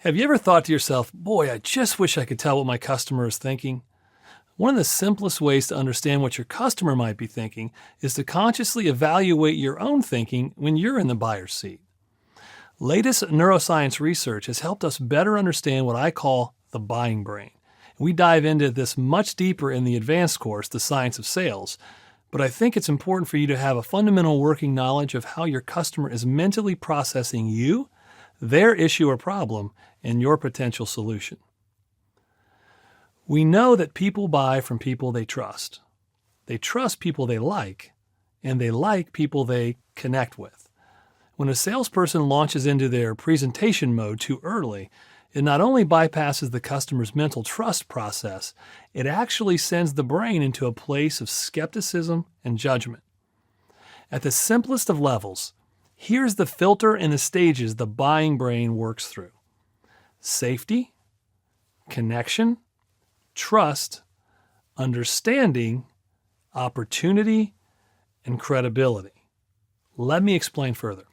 Have you ever thought to yourself, boy, I just wish I could tell what my customer is thinking? One of the simplest ways to understand what your customer might be thinking is to consciously evaluate your own thinking when you're in the buyer's seat. Latest neuroscience research has helped us better understand what I call the buying brain. We dive into this much deeper in the advanced course, The Science of Sales, but I think it's important for you to have a fundamental working knowledge of how your customer is mentally processing you, their issue or problem, and your potential solution. We know that people buy from people they trust. They trust people they like, and they like people they connect with. When a salesperson launches into their presentation mode too early, it not only bypasses the customer's mental trust process, it actually sends the brain into a place of skepticism and judgment. At the simplest of levels, here's the filter and the stages the buying brain works through: safety, connection, trust, understanding, opportunity, and credibility. Let me explain further.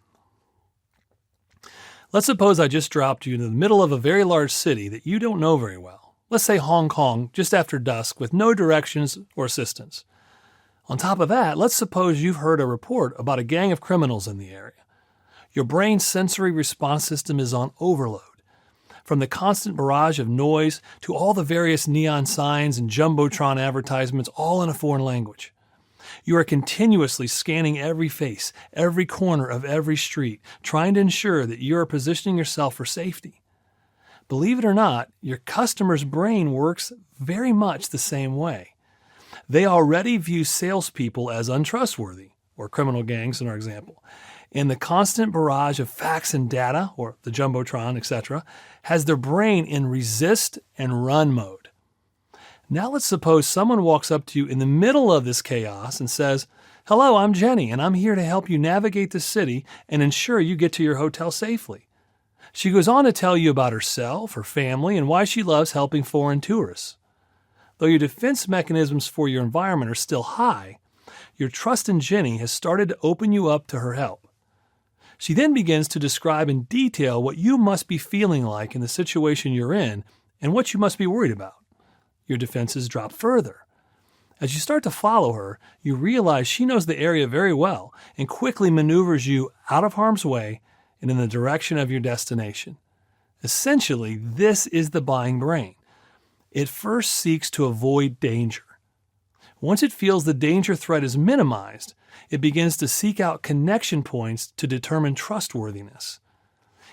Let's suppose I just dropped you in the middle of a very large city that you don't know very well. Let's say Hong Kong, just after dusk, with no directions or assistance. On top of that, let's suppose you've heard a report about a gang of criminals in the area. Your brain's sensory response system is on overload. From the constant barrage of noise to all the various neon signs and jumbotron advertisements, all in a foreign language. You are continuously scanning every face, every corner of every street, trying to ensure that you are positioning yourself for safety. Believe it or not, your customer's brain works very much the same way. They already view salespeople as untrustworthy, or criminal gangs in our example, and the constant barrage of facts and data, or the jumbotron, etc., has their brain in resist and run mode. Now let's suppose someone walks up to you in the middle of this chaos and says, "Hello, I'm Jenny, and I'm here to help you navigate the city and ensure you get to your hotel safely." She goes on to tell you about herself, her family, and why she loves helping foreign tourists. Though your defense mechanisms for your environment are still high, your trust in Jenny has started to open you up to her help. She then begins to describe in detail what you must be feeling like in the situation you're in and what you must be worried about. Your defenses drop further. As you start to follow her, you realize she knows the area very well and quickly maneuvers you out of harm's way and in the direction of your destination. Essentially, this is the buying brain. It first seeks to avoid danger. Once it feels the danger threat is minimized, it begins to seek out connection points to determine trustworthiness.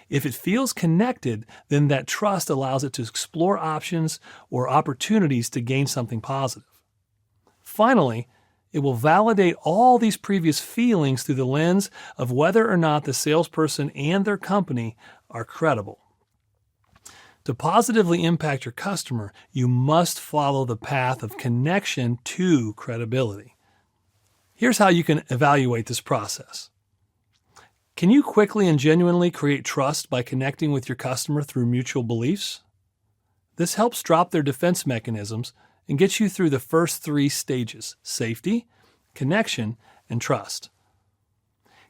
If it feels connected, then that trust allows it to explore options or opportunities to gain something positive. Finally, it will validate all these previous feelings through the lens of whether or not the salesperson and their company are credible. To positively impact your customer, you must follow the path of connection to credibility. Here's how you can evaluate this process. Can you quickly and genuinely create trust by connecting with your customer through mutual beliefs? This helps drop their defense mechanisms and gets you through the first three stages: safety, connection, and trust.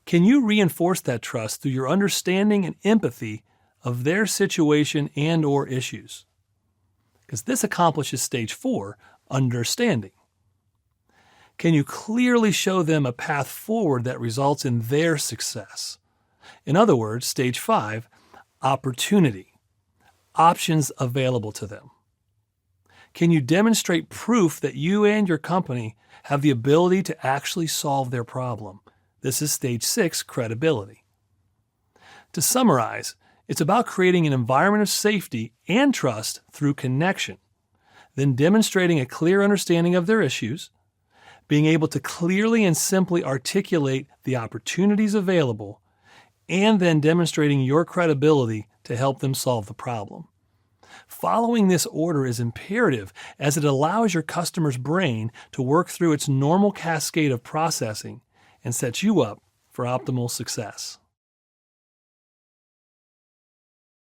Can you reinforce that trust through your understanding and empathy of their situation and/or issues? Because this accomplishes stage 4, understanding. Can you clearly show them a path forward that results in their success? In other words, stage 5, opportunity, options available to them. Can you demonstrate proof that you and your company have the ability to actually solve their problem? This is stage 6, credibility. To summarize, it's about creating an environment of safety and trust through connection, then demonstrating a clear understanding of their issues, being able to clearly and simply articulate the opportunities available, and then demonstrating your credibility to help them solve the problem. Following this order is imperative as it allows your customer's brain to work through its normal cascade of processing and sets you up for optimal success.